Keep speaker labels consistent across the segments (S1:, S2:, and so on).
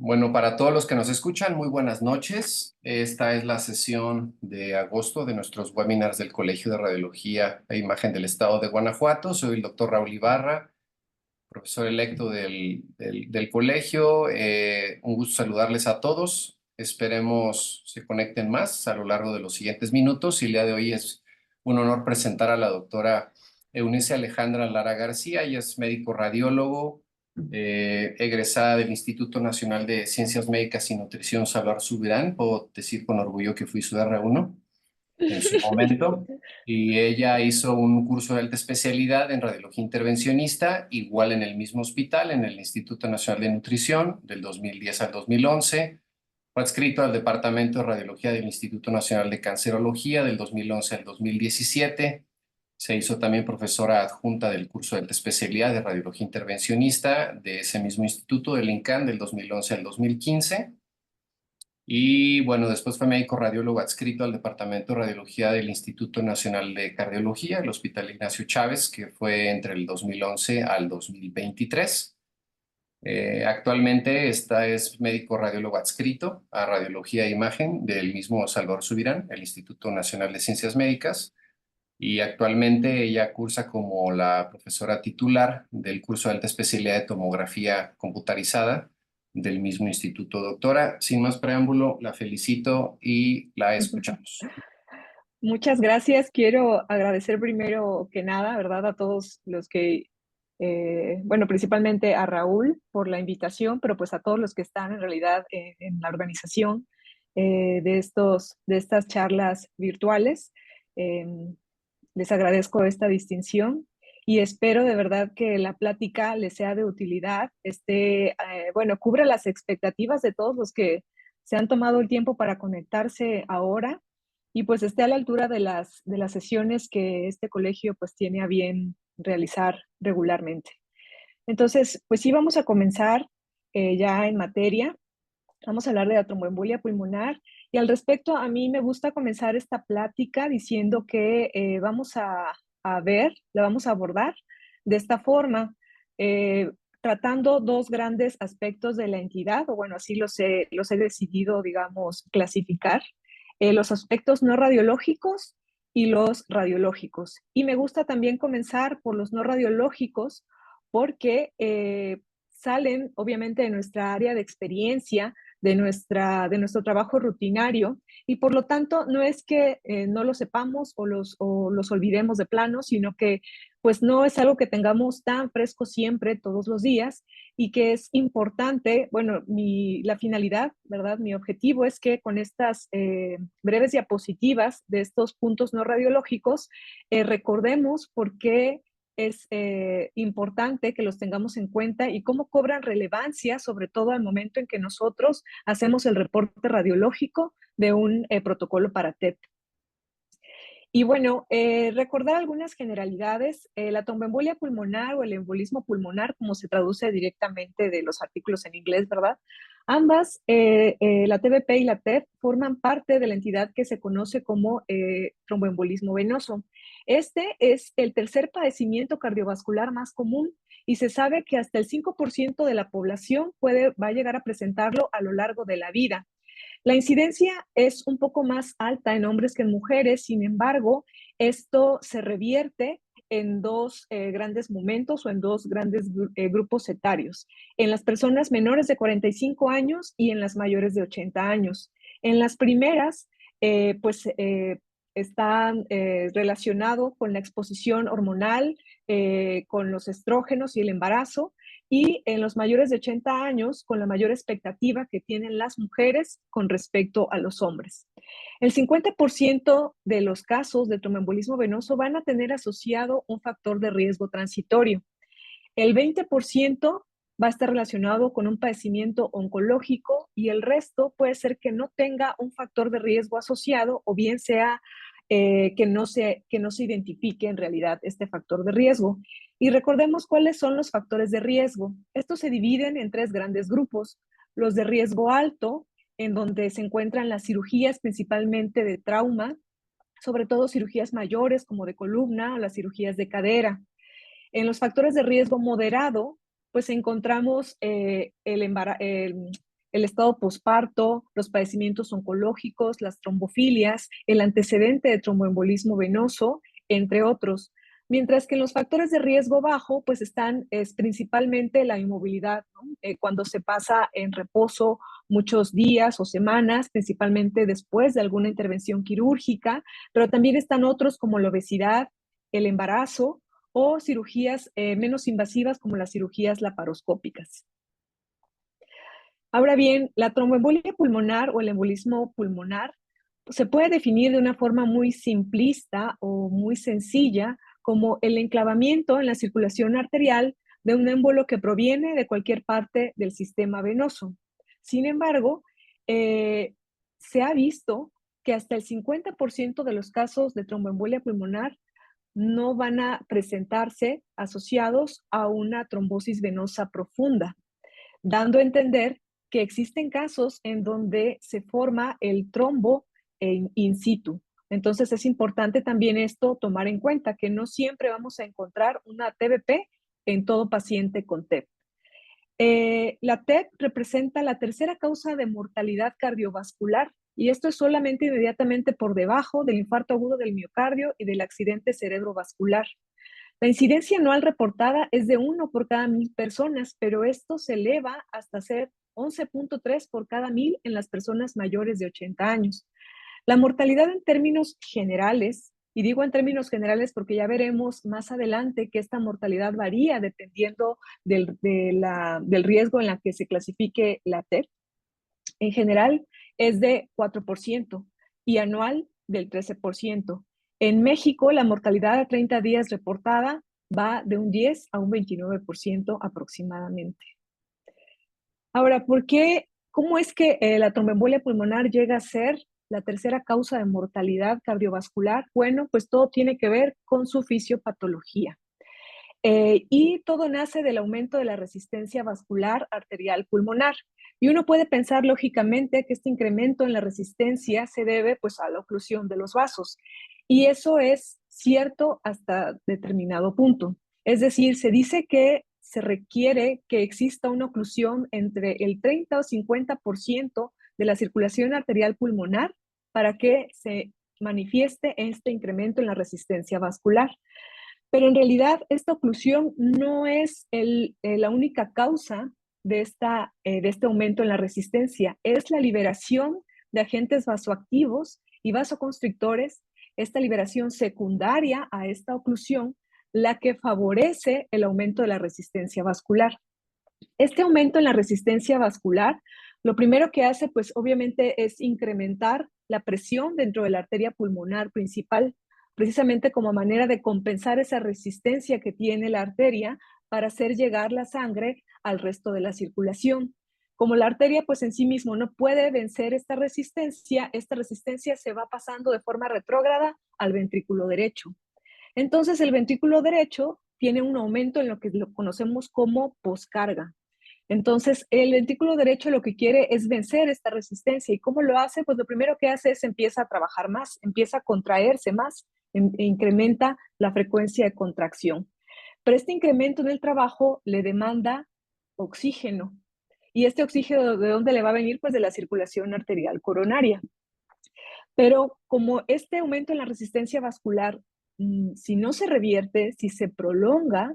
S1: Bueno, para todos los que nos escuchan, muy buenas noches. Esta es la sesión de agosto de nuestros webinars del Colegio de Radiología e Imagen del Estado de Guanajuato. Soy el doctor Raúl Ibarra, profesor electo del colegio. Un gusto saludarles a todos. Esperemos se conecten más a lo largo de los siguientes minutos. Y el día de hoy es un honor presentar a la doctora Eunice Alejandra Lara García. Ella es médico radiólogo, egresada del Instituto Nacional de Ciencias Médicas y Nutrición Salvador Subirán. Puedo decir con orgullo que fui su R1 en su momento, y ella hizo un curso de alta especialidad en radiología intervencionista, igual en el mismo hospital, en el Instituto Nacional de Nutrición, del 2010 al 2011. Fue adscrito al Departamento de Radiología del Instituto Nacional de Cancerología del 2011 al 2017. Se hizo también profesora adjunta del curso de alta especialidad de radiología intervencionista de ese mismo instituto, del INCAN, del 2011 al 2015. Y bueno, después fue médico radiólogo adscrito al Departamento de Radiología del Instituto Nacional de Cardiología, el Hospital Ignacio Chávez, que fue entre el 2011 al 2023. Actualmente es médico radiólogo adscrito a Radiología e Imagen del mismo Salvador Subirán, el Instituto Nacional de Ciencias Médicas, y actualmente ella cursa como la profesora titular del curso de alta especialidad de tomografía computarizada del mismo instituto. Doctora, sin más preámbulo, la felicito y la escuchamos.
S2: Muchas gracias. Quiero agradecer primero que nada, ¿verdad? A todos los que, bueno, principalmente a Raúl por la invitación, pero pues a todos los que están en realidad en la organización de estas charlas virtuales. Eh, Les agradezco esta distinción y espero de verdad que la plática les sea de utilidad, bueno, cubra las expectativas de todos los que se han tomado el tiempo para conectarse ahora y pues esté a la altura de las sesiones que este colegio pues tiene a bien realizar regularmente. Entonces, pues sí, vamos a comenzar ya en materia. Vamos a hablar de la tromboembolia pulmonar y al respecto a mí me gusta comenzar esta plática diciendo que la vamos a abordar de esta forma, eh, tratando dos grandes aspectos de la entidad, o bueno, así los he decidido, digamos, clasificar, los aspectos no radiológicos y los radiológicos. Y me gusta también comenzar por los no radiológicos porque salen obviamente de nuestra área de experiencia, de nuestro trabajo rutinario y por lo tanto no es que no lo sepamos o los olvidemos de plano, sino que pues no es algo que tengamos tan fresco siempre, todos los días y que es importante, bueno, la finalidad, ¿verdad? Mi objetivo es que con estas breves diapositivas de estos puntos no radiológicos recordemos por qué es importante que los tengamos en cuenta y cómo cobran relevancia, sobre todo al momento en que nosotros hacemos el reporte radiológico de un protocolo para TEP. Y bueno, recordar algunas generalidades. La tromboembolia pulmonar o el embolismo pulmonar, como se traduce directamente de los artículos en inglés, ¿verdad? Ambas, la TBP y la TEP, forman parte de la entidad que se conoce como tromboembolismo venoso. Este es el tercer padecimiento cardiovascular más común y se sabe que hasta el 5% de la población va a llegar a presentarlo a lo largo de la vida. La incidencia es un poco más alta en hombres que en mujeres, sin embargo, esto se revierte en dos grandes momentos o en dos grandes grupos etarios, en las personas menores de 45 años y en las mayores de 80 años. En las primeras, pues están relacionados con la exposición hormonal, con los estrógenos y el embarazo, y en los mayores de 80 años con la mayor expectativa que tienen las mujeres con respecto a los hombres. El 50% de los casos de tromboembolismo venoso van a tener asociado un factor de riesgo transitorio. El 20% va a estar relacionado con un padecimiento oncológico y el resto puede ser que no tenga un factor de riesgo asociado o bien sea que no se identifique en realidad este factor de riesgo. Y recordemos cuáles son los factores de riesgo. Estos se dividen en tres grandes grupos. Los de riesgo alto, en donde se encuentran las cirugías principalmente de trauma, sobre todo cirugías mayores como de columna o las cirugías de cadera. En los factores de riesgo moderado, pues encontramos el estado posparto, los padecimientos oncológicos, las trombofilias, el antecedente de tromboembolismo venoso, entre otros. Mientras que en los factores de riesgo bajo, pues están principalmente la inmovilidad, ¿no? Cuando se pasa en reposo muchos días o semanas, principalmente después de alguna intervención quirúrgica, pero también están otros como la obesidad, el embarazo o cirugías menos invasivas como las cirugías laparoscópicas. Ahora bien, la tromboembolia pulmonar o el embolismo pulmonar se puede definir de una forma muy simplista o muy sencilla como el enclavamiento en la circulación arterial de un émbolo que proviene de cualquier parte del sistema venoso. Sin embargo, se ha visto que hasta el 50% de los casos de tromboembolia pulmonar no van a presentarse asociados a una trombosis venosa profunda, dando a entender que existen casos en donde se forma el trombo in situ. Entonces es importante también esto tomar en cuenta, que no siempre vamos a encontrar una TBP en todo paciente con TEP. La TEP representa la tercera causa de mortalidad cardiovascular y esto es solamente inmediatamente por debajo del infarto agudo del miocardio y del accidente cerebrovascular. La incidencia anual reportada es de 1 por cada 1,000 personas, pero esto se eleva hasta ser 11.3 por cada 1,000 en las personas mayores de 80 años. La mortalidad en términos generales, y digo en términos generales porque ya veremos más adelante que esta mortalidad varía dependiendo del riesgo en la que se clasifique la TEP, en general es de 4% y anual del 13%. En México, la mortalidad a 30 días reportada va de un 10 a un 29% aproximadamente. Ahora, ¿cómo es que la tromboembolia pulmonar llega a ser la tercera causa de mortalidad cardiovascular? Bueno, pues todo tiene que ver con su fisiopatología. Y todo nace del aumento de la resistencia vascular arterial pulmonar. Y uno puede pensar lógicamente que este incremento en la resistencia se debe pues a la oclusión de los vasos. Y eso es cierto hasta determinado punto. Es decir, se dice que se requiere que exista una oclusión entre el 30 o 50% de la circulación arterial pulmonar para que se manifieste este incremento en la resistencia vascular. Pero en realidad esta oclusión no es la única causa de este aumento en la resistencia, es la liberación de agentes vasoactivos y vasoconstrictores, esta liberación secundaria a esta oclusión, la que favorece el aumento de la resistencia vascular. Este aumento en la resistencia vascular, lo primero que hace, pues obviamente, es incrementar la presión dentro de la arteria pulmonar principal, precisamente como manera de compensar esa resistencia que tiene la arteria para hacer llegar la sangre al resto de la circulación. Como la arteria, pues en sí mismo no puede vencer esta resistencia se va pasando de forma retrógrada al ventrículo derecho. Entonces, el ventrículo derecho tiene un aumento en lo que lo conocemos como poscarga. Entonces, el ventrículo derecho lo que quiere es vencer esta resistencia. ¿Y cómo lo hace? Pues lo primero que hace es empieza a trabajar más, empieza a contraerse más, e incrementa la frecuencia de contracción. Pero este incremento en el trabajo le demanda oxígeno. ¿Y este oxígeno de dónde le va a venir? Pues de la circulación arterial coronaria. Pero como este aumento en la resistencia vascular, si no se revierte, si se prolonga,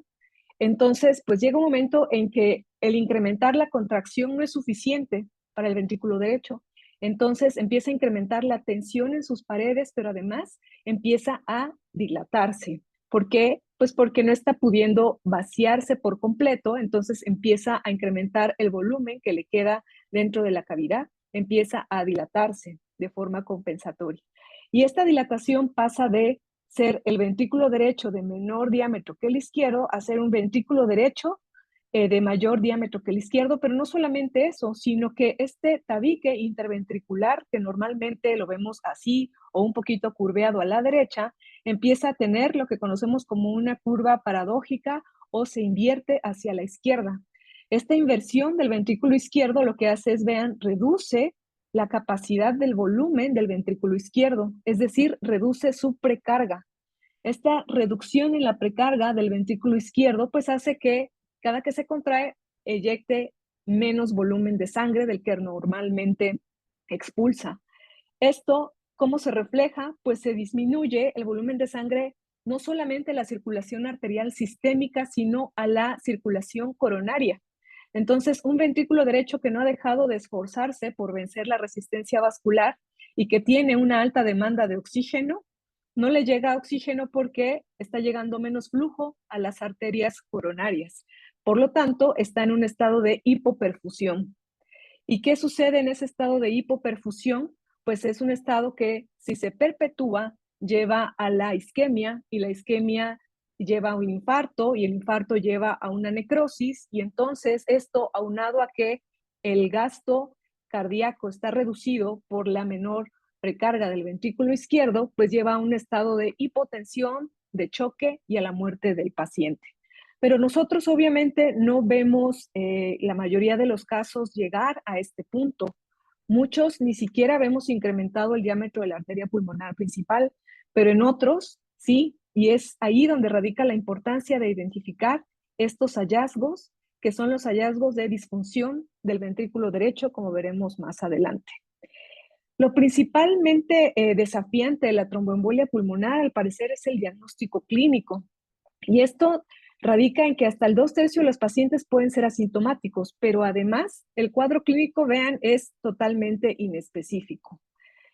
S2: entonces pues llega un momento en que el incrementar la contracción no es suficiente para el ventrículo derecho. Entonces empieza a incrementar la tensión en sus paredes, pero además empieza a dilatarse. ¿Por qué? Pues porque no está pudiendo vaciarse por completo, entonces empieza a incrementar el volumen que le queda dentro de la cavidad, empieza a dilatarse de forma compensatoria. Y esta dilatación pasa de ser el ventrículo derecho de menor diámetro que el izquierdo a ser un ventrículo derecho de mayor diámetro que el izquierdo, pero no solamente eso, sino que este tabique interventricular, que normalmente lo vemos así o un poquito curveado a la derecha, empieza a tener lo que conocemos como una curva paradójica o se invierte hacia la izquierda. Esta inversión del ventrículo izquierdo lo que hace es, vean, reduce la capacidad del volumen del ventrículo izquierdo, es decir, reduce su precarga. Esta reducción en la precarga del ventrículo izquierdo pues hace que cada que se contrae eyecte menos volumen de sangre del que normalmente expulsa. Esto, ¿cómo se refleja? Pues se disminuye el volumen de sangre no solamente a la circulación arterial sistémica, sino a la circulación coronaria. Entonces, un ventrículo derecho que no ha dejado de esforzarse por vencer la resistencia vascular y que tiene una alta demanda de oxígeno, no le llega oxígeno porque está llegando menos flujo a las arterias coronarias. Por lo tanto, está en un estado de hipoperfusión. ¿Y qué sucede en ese estado de hipoperfusión? Pues es un estado que, si se perpetúa, lleva a la isquemia, y la isquemia lleva a un infarto, y el infarto lleva a una necrosis, y entonces esto, aunado a que el gasto cardíaco está reducido por la menor recarga del ventrículo izquierdo, pues lleva a un estado de hipotensión, de choque y a la muerte del paciente. Pero nosotros obviamente no vemos la mayoría de los casos llegar a este punto. Muchos ni siquiera vemos incrementado el diámetro de la arteria pulmonar principal, pero en otros sí, y es ahí donde radica la importancia de identificar estos hallazgos, que son los hallazgos de disfunción del ventrículo derecho, como veremos más adelante. Lo principalmente desafiante de la tromboembolia pulmonar, al parecer, es el diagnóstico clínico. Y esto radica en que hasta el 2/3 de los pacientes pueden ser asintomáticos, pero además el cuadro clínico, vean, es totalmente inespecífico.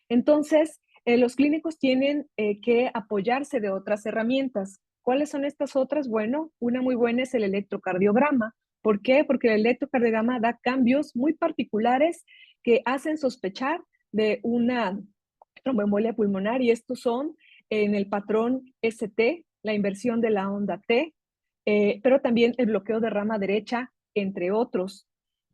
S2: Entonces, los clínicos tienen que apoyarse de otras herramientas. ¿Cuáles son estas otras? Bueno, una muy buena es el electrocardiograma. ¿Por qué? Porque el electrocardiograma da cambios muy particulares que hacen sospechar de una tromboembolia pulmonar, y estos son en el patrón ST, la inversión de la onda T, pero también el bloqueo de rama derecha, entre otros.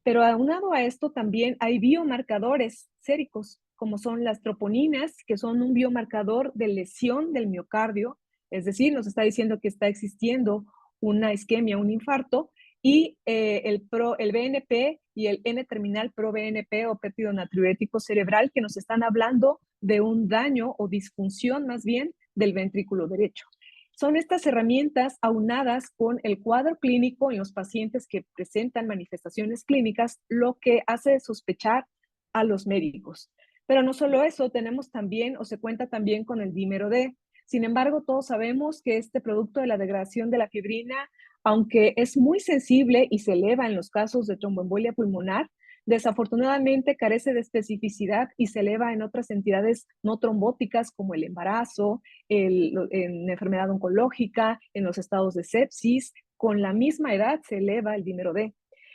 S2: Pero aunado a esto también hay biomarcadores séricos, como son las troponinas, que son un biomarcador de lesión del miocardio, es decir, nos está diciendo que está existiendo una isquemia, un infarto, y el BNP y el N-terminal pro-BNP o péptido natriurético cerebral, que nos están hablando de un daño o disfunción más bien del ventrículo derecho. Son estas herramientas aunadas con el cuadro clínico en los pacientes que presentan manifestaciones clínicas, lo que hace sospechar a los médicos. Pero no solo eso, tenemos también, o se cuenta también con el dímero D. Sin embargo, todos sabemos que este producto de la degradación de la fibrina, aunque es muy sensible y se eleva en los casos de tromboembolia pulmonar, desafortunadamente carece de especificidad y se eleva en otras entidades no trombóticas como el embarazo, en enfermedad oncológica, en los estados de sepsis. Con la misma edad se eleva el dímero D.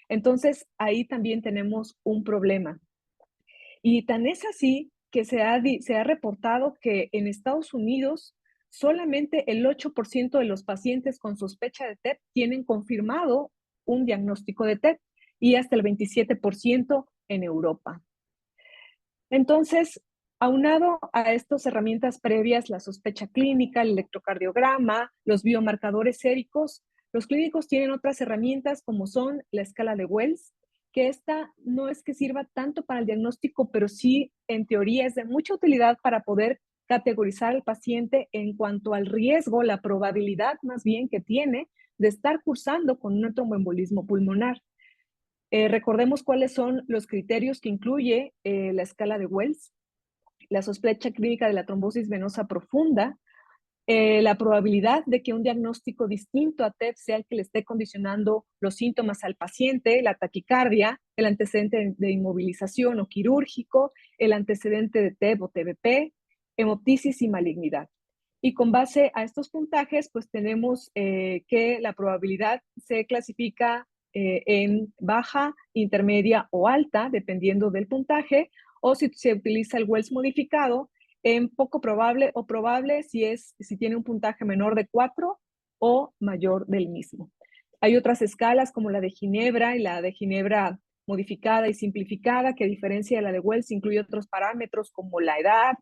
S2: Entonces, ahí también tenemos un problema. Y tan es así que se ha reportado que en Estados Unidos solamente el 8% de los pacientes con sospecha de TEP tienen confirmado un diagnóstico de TEP, y hasta el 27% en Europa. Entonces, aunado a estas herramientas previas, la sospecha clínica, el electrocardiograma, los biomarcadores séricos, los clínicos tienen otras herramientas como son la escala de Wells, que esta no es que sirva tanto para el diagnóstico, pero sí, en teoría, es de mucha utilidad para poder categorizar al paciente en cuanto al riesgo, la probabilidad más bien que tiene de estar cursando con un tromboembolismo pulmonar. Recordemos cuáles son los criterios que incluye la escala de Wells: la sospecha clínica de la trombosis venosa profunda, la probabilidad de que un diagnóstico distinto a TEP sea el que le esté condicionando los síntomas al paciente, la taquicardia, el antecedente de inmovilización o quirúrgico, el antecedente de TEP o TBP, hemoptisis y malignidad. Y con base a estos puntajes, pues tenemos que la probabilidad se clasifica en baja, intermedia o alta, dependiendo del puntaje, o si se utiliza el Wells modificado, en poco probable o probable si tiene un puntaje menor de 4 o mayor del mismo. Hay otras escalas como la de Ginebra, y la de Ginebra modificada y simplificada, que a diferencia de la de Wells incluye otros parámetros como la edad,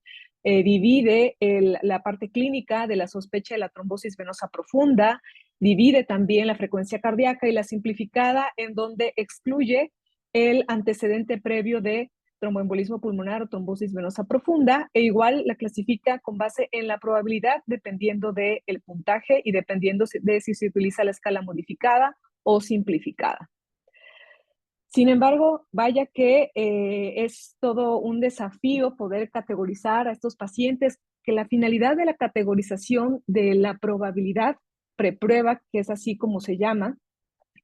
S2: divide la parte clínica de la sospecha de la trombosis venosa profunda, divide también la frecuencia cardíaca, y la simplificada en donde excluye el antecedente previo de tromboembolismo pulmonar o trombosis venosa profunda, e igual la clasifica con base en la probabilidad dependiendo del puntaje y dependiendo de si se utiliza la escala modificada o simplificada. Sin embargo, vaya que es todo un desafío poder categorizar a estos pacientes, que la finalidad de la categorización de la probabilidad preprueba, que es así como se llama,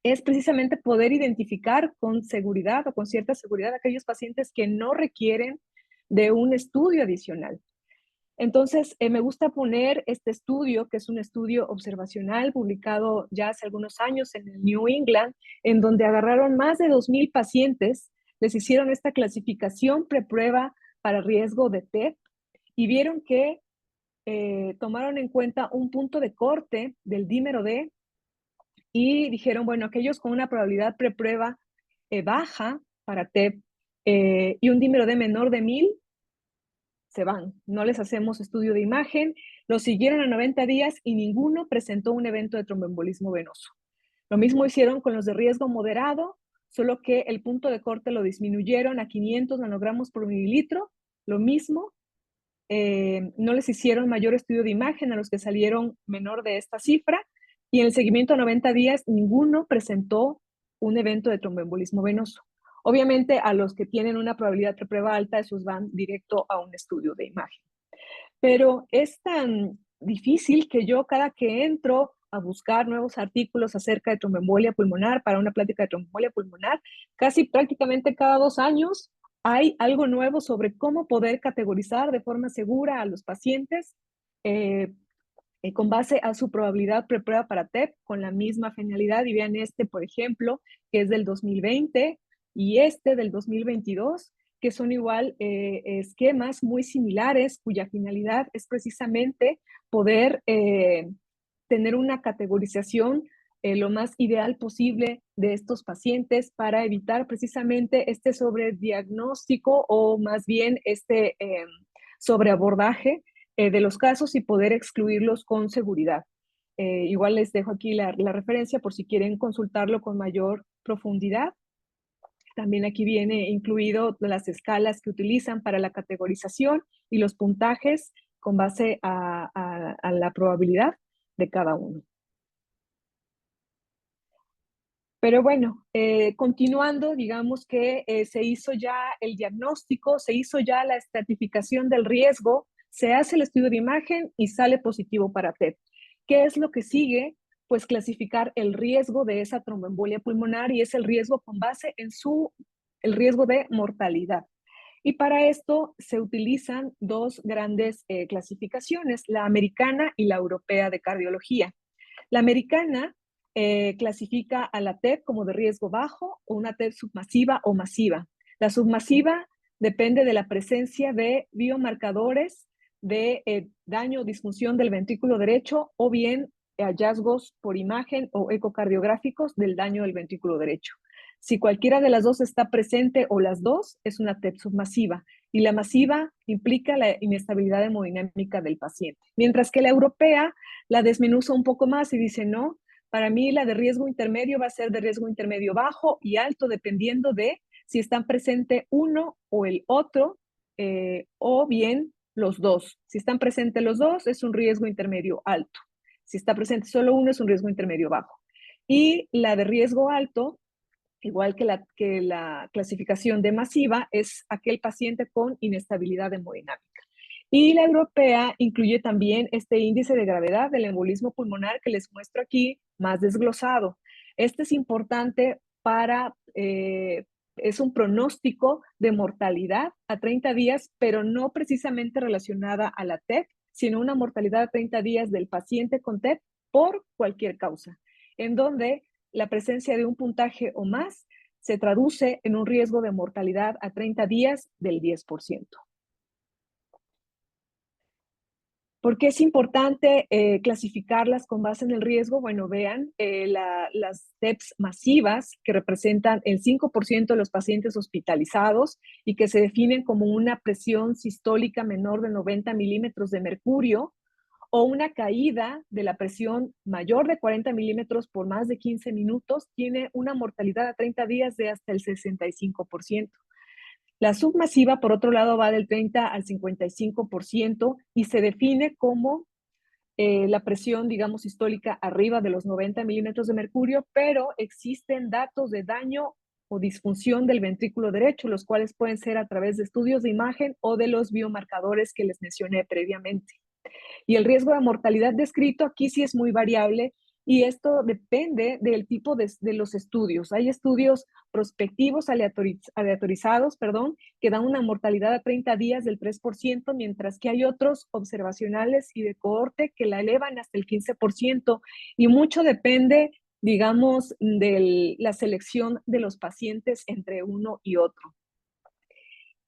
S2: es precisamente poder identificar con seguridad o con cierta seguridad aquellos pacientes que no requieren de un estudio adicional. Entonces, me gusta poner este estudio, que es un estudio observacional publicado ya hace algunos años en el New England, en donde agarraron más de 2,000 pacientes, les hicieron esta clasificación preprueba para riesgo de TEP y vieron que tomaron en cuenta un punto de corte del dímero D y dijeron, bueno, aquellos con una probabilidad preprueba baja para TEP y un dímero D menor de 1,000, se van, no les hacemos estudio de imagen, los siguieron a 90 días y ninguno presentó un evento de tromboembolismo venoso. Lo mismo hicieron con los de riesgo moderado, solo que el punto de corte lo disminuyeron a 500 nanogramos por mililitro, lo mismo, no les hicieron mayor estudio de imagen a los que salieron menor de esta cifra, y en el seguimiento a 90 días ninguno presentó un evento de tromboembolismo venoso. Obviamente, a los que tienen una probabilidad de prueba alta, esos van directo a un estudio de imagen. Pero es tan difícil que yo, cada que entro a buscar nuevos artículos acerca de tromboembolia pulmonar para una plática de tromboembolia pulmonar, casi prácticamente cada 2 años hay algo nuevo sobre cómo poder categorizar de forma segura a los pacientes eh, con base a su probabilidad preprueba para TEP con la misma finalidad. Y vean este, por ejemplo, que es del 2020 y este del 2022, que son igual esquemas muy similares, cuya finalidad es precisamente poder tener una categorización lo más ideal posible de estos pacientes para evitar precisamente este sobrediagnóstico o más bien este sobreabordaje de los casos y poder excluirlos con seguridad. Igual les dejo aquí la referencia por si quieren consultarlo con mayor profundidad. También aquí viene incluido las escalas que utilizan para la categorización y los puntajes con base a la probabilidad de cada uno. Pero bueno, continuando, digamos que se hizo ya el diagnóstico, se hizo ya la estratificación del riesgo, se hace el estudio de imagen y sale positivo para TEP. ¿Qué es lo que sigue? Pues clasificar el riesgo de esa tromboembolia pulmonar, y es el riesgo con base en el riesgo de mortalidad. Y para esto se utilizan dos grandes clasificaciones, la americana y la europea de cardiología. La americana clasifica a la TEP como de riesgo bajo o una TEP submasiva o masiva. La submasiva depende de la presencia de biomarcadores de daño o disfunción del ventrículo derecho o bien hallazgos por imagen o ecocardiográficos del daño del ventrículo derecho. Si cualquiera de las dos está presente o las dos, es una TEP submasiva, y la masiva implica la inestabilidad hemodinámica del paciente. Mientras que la europea la desmenuza un poco más y dice, no, para mí la de riesgo intermedio va a ser de riesgo intermedio bajo y alto, dependiendo de si están presente uno o el otro, o bien los dos. Si están presentes los dos, es un riesgo intermedio alto. Si está presente solo uno, es un riesgo intermedio bajo. Y la de riesgo alto, igual que la clasificación de masiva, es aquel paciente con inestabilidad hemodinámica. Y la europea incluye también este índice de gravedad del embolismo pulmonar que les muestro aquí más desglosado. Este es importante para, es un pronóstico de mortalidad a 30 días, pero no precisamente relacionada a la TEP, sino una mortalidad a 30 días del paciente con TEP por cualquier causa, en donde la presencia de un puntaje o más se traduce en un riesgo de mortalidad a 30 días del 10%. ¿Por qué es importante clasificarlas con base en el riesgo? Bueno, vean, las TEPs masivas, que representan el 5% de los pacientes hospitalizados y que se definen como una presión sistólica menor de 90 milímetros de mercurio, o una caída de la presión mayor de 40 milímetros por más de 15 minutos, tiene una mortalidad a 30 días de hasta el 65%. La submasiva, por otro lado, va del 30 al 55% y se define como la presión, digamos, sistólica arriba de los 90 milímetros de mercurio, pero existen datos de daño o disfunción del ventrículo derecho, los cuales pueden ser a través de estudios de imagen o de los biomarcadores que les mencioné previamente. Y el riesgo de mortalidad descrito aquí sí es muy variable y esto depende del tipo de los estudios. Hay estudios prospectivos aleatorizados, perdón, que dan una mortalidad a 30 días del 3%, mientras que hay otros observacionales y de cohorte que la elevan hasta el 15%, y mucho depende, digamos, de la selección de los pacientes entre uno y otro.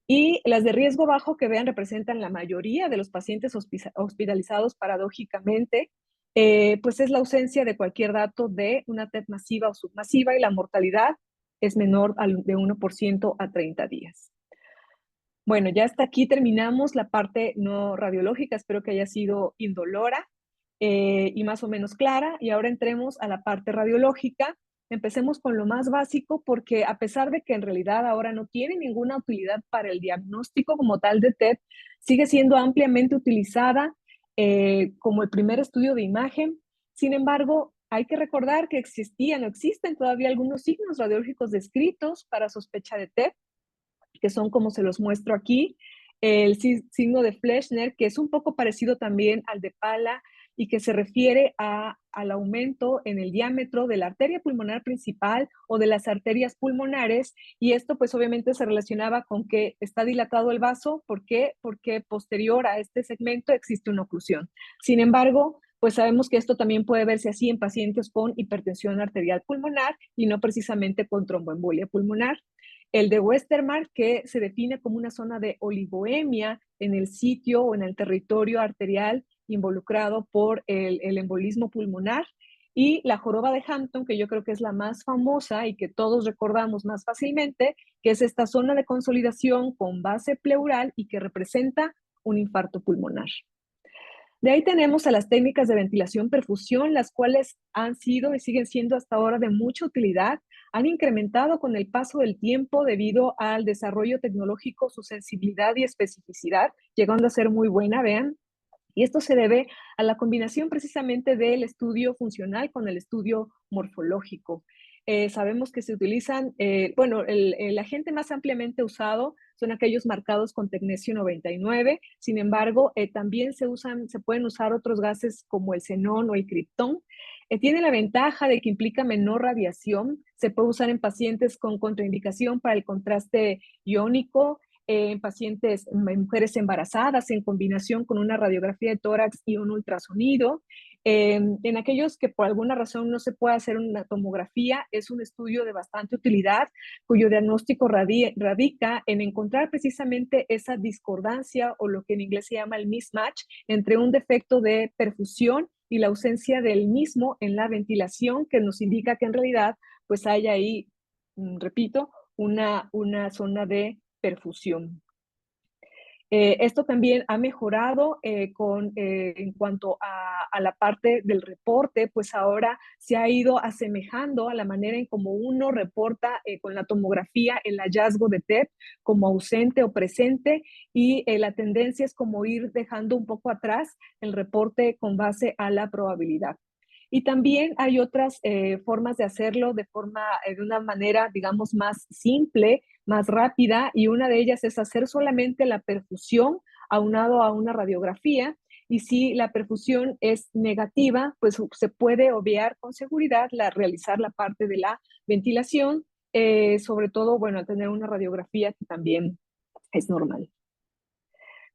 S2: Y las de riesgo bajo que vean representan la mayoría de los pacientes hospitalizados paradójicamente, pues es la ausencia de cualquier dato de una TEP masiva o submasiva y la mortalidad es menor de 1% a 30 días. Bueno, ya hasta aquí terminamos la parte no radiológica, espero que haya sido indolora y más o menos clara. Y ahora entremos a la parte radiológica. Empecemos con lo más básico porque a pesar de que en realidad ahora no tiene ninguna utilidad para el diagnóstico como tal de TED, sigue siendo ampliamente utilizada como el primer estudio de imagen. Sin embargo, hay que recordar que existían o existen todavía algunos signos radiológicos descritos para sospecha de TED, que son como se los muestro aquí. El signo de Fleschner, que es un poco parecido también al de Pala y que se refiere al aumento en el diámetro de la arteria pulmonar principal o de las arterias pulmonares, y esto pues obviamente se relacionaba con que está dilatado el vaso. ¿Por qué? Porque posterior a este segmento existe una oclusión. Sin embargo, pues sabemos que esto también puede verse así en pacientes con hipertensión arterial pulmonar y no precisamente con tromboembolia pulmonar. El de Westermarck, que se define como una zona de oligoemia en el sitio o en el territorio arterial involucrado por el embolismo pulmonar. Y la joroba de Hampton, que yo creo que es la más famosa y que todos recordamos más fácilmente, que es esta zona de consolidación con base pleural y que representa un infarto pulmonar. De ahí tenemos a las técnicas de ventilación-perfusión, las cuales han sido y siguen siendo hasta ahora de mucha utilidad. Han incrementado con el paso del tiempo debido al desarrollo tecnológico su sensibilidad y especificidad, llegando a ser muy buena, vean. Y esto se debe a la combinación precisamente del estudio funcional con el estudio morfológico. Sabemos que se utilizan, bueno, el agente más ampliamente usado son aquellos marcados con tecnesio 99. Sin embargo, también se pueden usar otros gases como el xenón o el kriptón. Tiene la ventaja de que implica menor radiación. Se puede usar en pacientes con contraindicación para el contraste iónico, en pacientes, en mujeres embarazadas, en combinación con una radiografía de tórax y un ultrasonido. En aquellos que por alguna razón no se puede hacer una tomografía, es un estudio de bastante utilidad, cuyo diagnóstico radica en encontrar precisamente esa discordancia o lo que en inglés se llama el mismatch entre un defecto de perfusión y la ausencia del mismo en la ventilación, que nos indica que en realidad pues hay ahí, repito, una zona de perfusión. Esto también ha mejorado en cuanto a la parte del reporte, pues ahora se ha ido asemejando a la manera en cómo uno reporta con la tomografía el hallazgo de TEP como ausente o presente, y la tendencia es como ir dejando un poco atrás el reporte con base a la probabilidad. Y también hay otras formas de hacerlo de una manera, digamos, más simple, más rápida, y una de ellas es hacer solamente la perfusión aunado a una radiografía. Y si la perfusión es negativa, pues se puede obviar con seguridad realizar la parte de la ventilación, sobre todo, bueno, tener una radiografía que también es normal.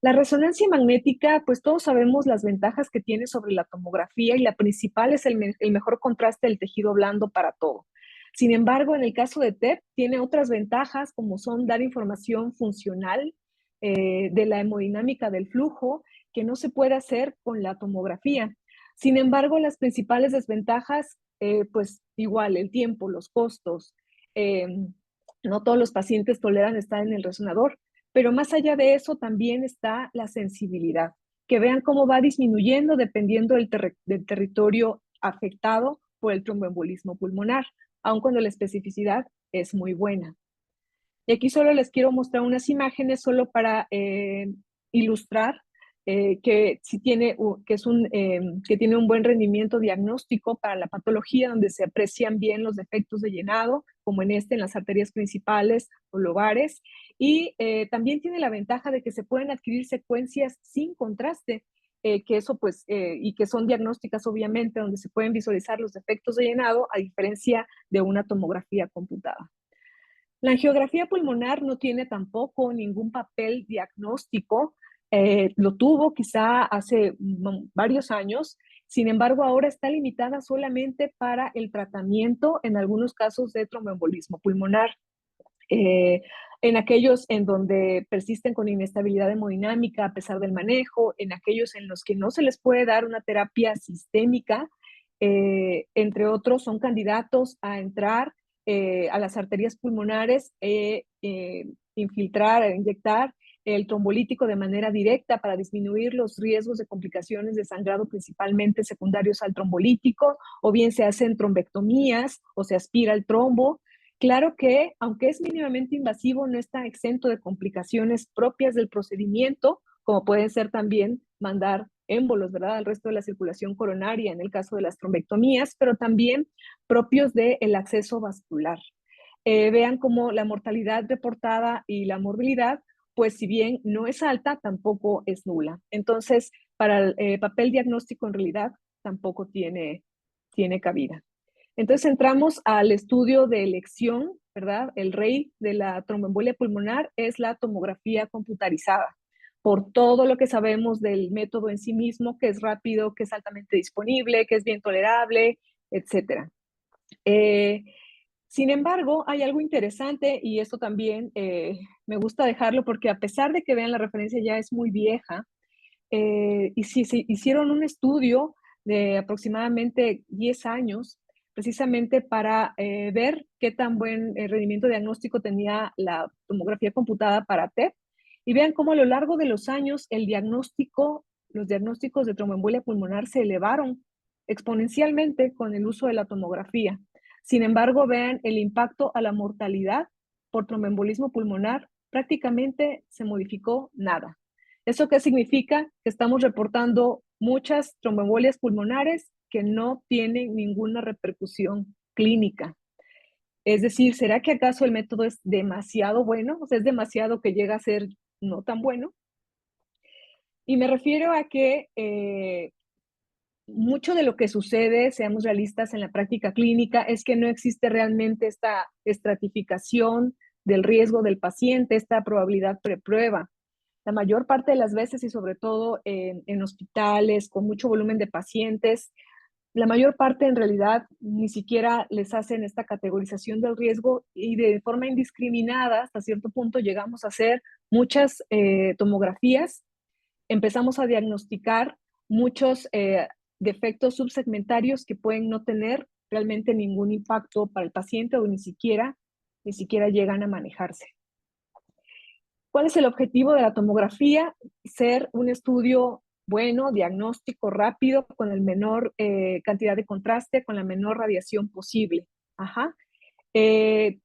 S2: La resonancia magnética, pues todos sabemos las ventajas que tiene sobre la tomografía, y la principal es el mejor contraste del tejido blando para todo. Sin embargo, en el caso de TEP, tiene otras ventajas como son dar información funcional de la hemodinámica del flujo, que no se puede hacer con la tomografía. Sin embargo, las principales desventajas, pues igual, el tiempo, los costos. No todos los pacientes toleran estar en el resonador. Pero más allá de eso también está la sensibilidad, que vean cómo va disminuyendo dependiendo del territorio afectado por el tromboembolismo pulmonar, aun cuando la especificidad es muy buena. Y aquí solo les quiero mostrar unas imágenes solo para ilustrar que, sí tiene, que tiene un buen rendimiento diagnóstico para la patología, donde se aprecian bien los defectos de llenado, como en las arterias principales o lobares, y también tiene la ventaja de que se pueden adquirir secuencias sin contraste, que eso pues, y que son diagnósticas obviamente, donde se pueden visualizar los defectos de llenado, a diferencia de una tomografía computada. La angiografía pulmonar no tiene tampoco ningún papel diagnóstico, lo tuvo quizá hace varios años, sin embargo ahora está limitada solamente para el tratamiento en algunos casos de tromboembolismo pulmonar. Eh, en aquellos en donde persisten con inestabilidad hemodinámica a pesar del manejo, en aquellos en los que no se les puede dar una terapia sistémica, entre otros, son candidatos a entrar a las arterias pulmonares, infiltrar, inyectar el trombolítico de manera directa para disminuir los riesgos de complicaciones de sangrado, principalmente secundarios al trombolítico, o bien se hacen trombectomías o se aspira el trombo. Claro que, aunque es mínimamente invasivo, no está exento de complicaciones propias del procedimiento, como pueden ser también mandar émbolos, ¿verdad?, al resto de la circulación coronaria en el caso de las trombectomías, pero también propios del acceso vascular. Vean cómo la mortalidad reportada y la morbilidad, pues si bien no es alta, tampoco es nula. Entonces, para el papel diagnóstico en realidad tampoco tiene cabida. Entonces entramos al estudio de elección, ¿verdad? El rey de la tromboembolia pulmonar es la tomografía computarizada, por todo lo que sabemos del método en sí mismo, que es rápido, que es altamente disponible, que es bien tolerable, etc. Sin embargo, hay algo interesante, y esto también me gusta dejarlo porque, a pesar de que vean la referencia ya es muy vieja, y si se hicieron un estudio de aproximadamente 10 años, precisamente para ver qué tan buen rendimiento diagnóstico tenía la tomografía computada para TEP, y vean cómo a lo largo de los años los diagnósticos de tromboembolia pulmonar se elevaron exponencialmente con el uso de la tomografía. Sin embargo, vean el impacto a la mortalidad por tromboembolismo pulmonar, prácticamente se modificó nada. ¿Eso qué significa? Que estamos reportando muchas tromboembolias pulmonares que no tienen ninguna repercusión clínica. Es decir, ¿será que acaso el método es demasiado bueno? O sea, es demasiado que llega a ser no tan bueno. Y me refiero a que mucho de lo que sucede, seamos realistas, en la práctica clínica, es que no existe realmente esta estratificación del riesgo del paciente, esta probabilidad preprueba. La mayor parte de las veces, y sobre todo en hospitales con mucho volumen de pacientes, la mayor parte en realidad ni siquiera les hacen esta categorización del riesgo, y de forma indiscriminada hasta cierto punto llegamos a hacer muchas tomografías, empezamos a diagnosticar muchos defectos subsegmentarios que pueden no tener realmente ningún impacto para el paciente, o ni siquiera llegan a manejarse. ¿Cuál es el objetivo de la tomografía? Ser un estudio bueno, diagnóstico rápido, con la menor cantidad de contraste, con la menor radiación posible. Ajá.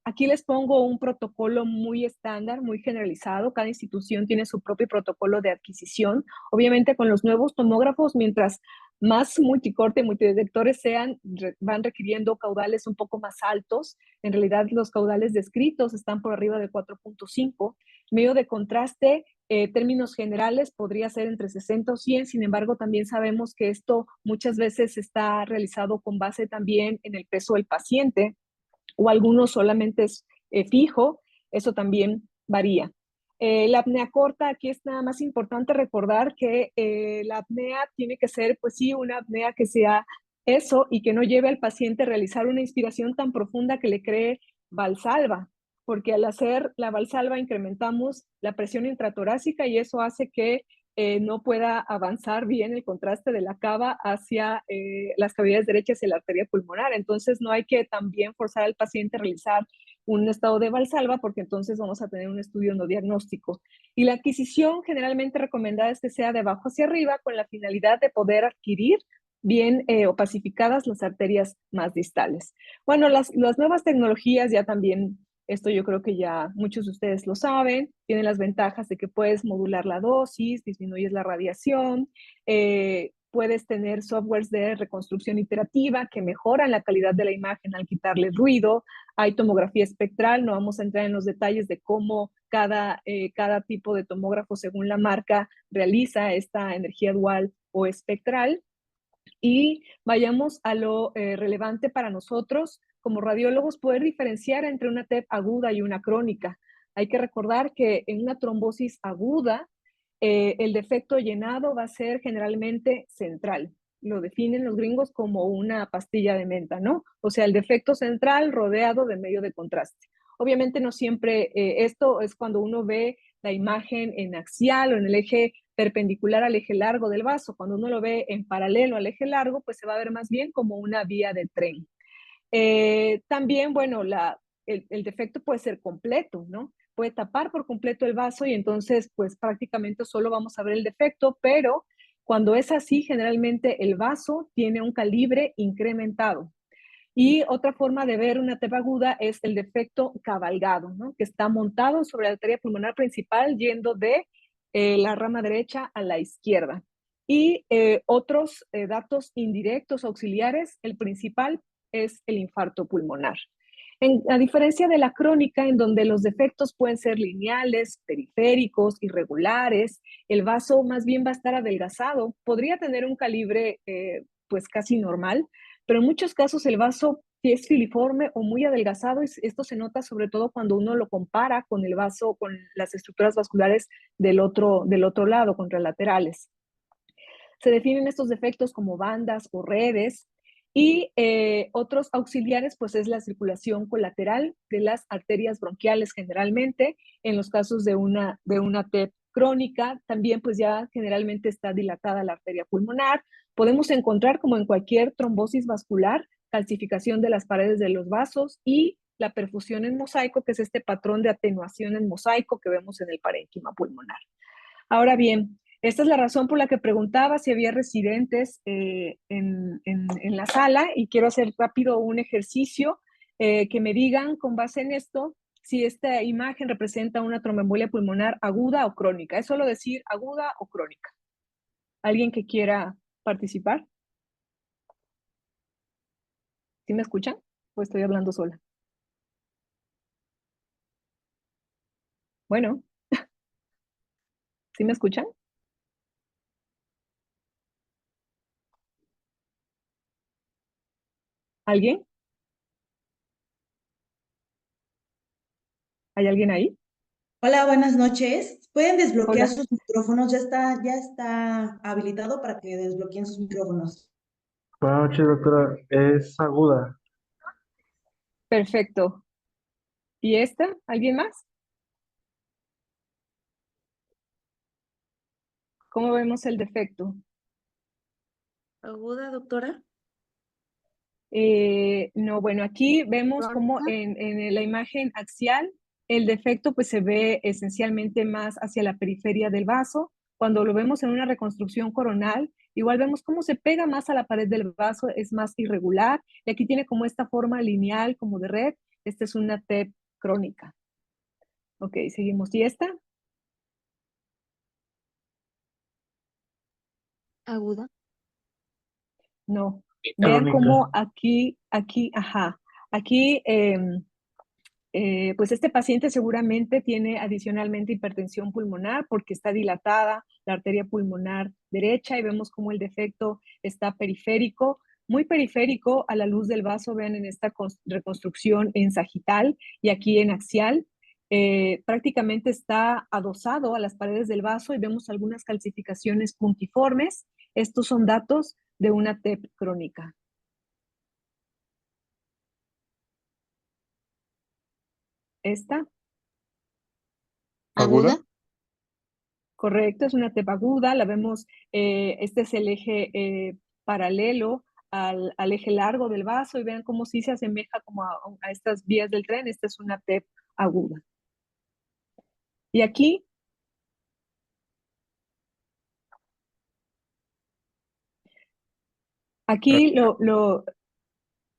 S2: Aquí les pongo un protocolo muy estándar, muy generalizado. Cada institución tiene su propio protocolo de adquisición. Obviamente, con los nuevos tomógrafos, mientras más multicorte, multidetectores sean, van requiriendo caudales un poco más altos. En realidad, los caudales descritos están por arriba de 4.5. Medio de contraste, términos generales, podría ser entre 60 o 100. Sin embargo, también sabemos que esto muchas veces está realizado con base también en el peso del paciente, o algunos solamente es fijo, eso también varía. La apnea corta, aquí es nada más importante recordar que la apnea tiene que ser, pues sí, una apnea que sea eso, y que no lleve al paciente a realizar una inspiración tan profunda que le cree valsalva, porque al hacer la valsalva incrementamos la presión intratorácica, y eso hace que no pueda avanzar bien el contraste de la cava hacia las cavidades derechas y la arteria pulmonar. Entonces no hay que también forzar al paciente a realizar un estado de valsalva, porque entonces vamos a tener un estudio no diagnóstico. Y la adquisición generalmente recomendada es que sea de abajo hacia arriba, con la finalidad de poder adquirir bien opacificadas las arterias más distales. Bueno, las nuevas tecnologías ya también Esto yo creo que ya muchos de ustedes lo saben. Tiene las ventajas de que puedes modular la dosis, disminuyes la radiación, puedes tener softwares de reconstrucción iterativa que mejoran la calidad de la imagen al quitarle ruido. Hay tomografía espectral, no vamos a entrar en los detalles de cómo cada tipo de tomógrafo, según la marca, realiza esta energía dual o espectral. Y vayamos a lo relevante para nosotros como radiólogos, poder diferenciar entre una TEP aguda y una crónica. Hay que recordar que en una trombosis aguda, el defecto llenado va a ser generalmente central. Lo definen los gringos como una pastilla de menta, ¿no? O sea, el defecto central rodeado de medio de contraste. Obviamente no siempre, esto es cuando uno ve la imagen en axial o en el eje perpendicular al eje largo del vaso. Cuando uno lo ve en paralelo al eje largo, pues se va a ver más bien como una vía de tren. También, bueno, el defecto puede ser completo, ¿no? Puede tapar por completo el vaso y entonces, pues prácticamente solo vamos a ver el defecto, pero cuando es así, generalmente el vaso tiene un calibre incrementado. Y otra forma de ver una TEP aguda es el defecto cabalgado, ¿no? Que está montado sobre la arteria pulmonar principal yendo de la rama derecha a la izquierda. Y otros datos indirectos auxiliares, el principal es el infarto pulmonar. A diferencia de la crónica, en donde los defectos pueden ser lineales, periféricos, irregulares, el vaso más bien va a estar adelgazado, podría tener un calibre pues casi normal, pero en muchos casos el vaso es filiforme o muy adelgazado, y esto se nota sobre todo cuando uno lo compara con el vaso, con las estructuras vasculares del otro lado, contralaterales. Se definen estos defectos como bandas o redes, y otros auxiliares, pues es la circulación colateral de las arterias bronquiales generalmente. En los casos de una TEP crónica, también pues ya generalmente está dilatada la arteria pulmonar. Podemos encontrar, como en cualquier trombosis vascular, calcificación de las paredes de los vasos y la perfusión en mosaico, que es este patrón de atenuación en mosaico que vemos en el parénquima pulmonar. Ahora bien, esta es la razón por la que preguntaba si había residentes en la sala, y quiero hacer rápido un ejercicio que me digan con base en esto si esta imagen representa una tromboembolia pulmonar aguda o crónica. Es solo decir aguda o crónica. ¿Alguien que quiera participar? ¿Sí me escuchan? ¿O estoy hablando sola? Bueno, ¿sí me escuchan? ¿Alguien? ¿Hay alguien ahí?
S3: Hola, buenas noches. ¿Pueden desbloquear
S2: Hola.
S3: sus micrófonos? Ya está habilitado para que desbloqueen sus micrófonos.
S4: Buenas noches, doctora. Es aguda.
S2: Perfecto. ¿Y esta? ¿Alguien más? ¿Cómo vemos el defecto?
S3: ¿Aguda, doctora?
S2: No, bueno, aquí vemos como en la imagen axial el defecto pues se ve esencialmente más hacia la periferia del vaso. Cuando lo vemos en una reconstrucción coronal, igual vemos cómo se pega más a la pared del vaso, es más irregular, y aquí tiene como esta forma lineal, como de red. Esta es una TEP crónica. Ok, seguimos. ¿Y esta?
S3: Aguda.
S2: No. Vean
S4: Crónica.
S2: cómo aquí, ajá, aquí pues este paciente seguramente tiene adicionalmente hipertensión pulmonar porque está dilatada la arteria pulmonar derecha, y vemos como el defecto está periférico, muy periférico a la luz del vaso. Vean en esta reconstrucción en sagital y aquí en axial. Prácticamente está adosado a las paredes del vaso y vemos algunas calcificaciones puntiformes. Estos son datos de una TEP crónica. Esta,
S4: ¿Aguda?
S2: correcto, es una TEP aguda, la vemos, este es el eje paralelo al eje largo del vaso, y vean cómo sí se asemeja como a estas vías del tren. Esta es una TEP aguda. Y aquí
S4: Crónica.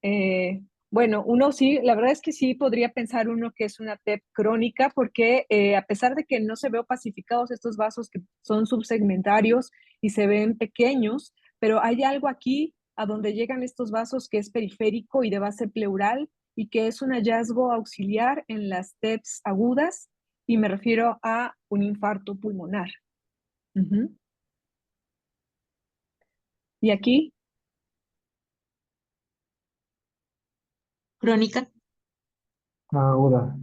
S2: eh, Bueno, uno sí, la verdad es que sí podría pensar uno que es una TEP crónica porque a pesar de que no se ve opacificados estos vasos que son subsegmentarios y se ven pequeños, pero hay algo aquí a donde llegan estos vasos que es periférico y de base pleural y que es un hallazgo auxiliar en las TEPs agudas y me refiero a un infarto pulmonar. Ujú. Y aquí,
S3: Crónica.
S4: Aguda.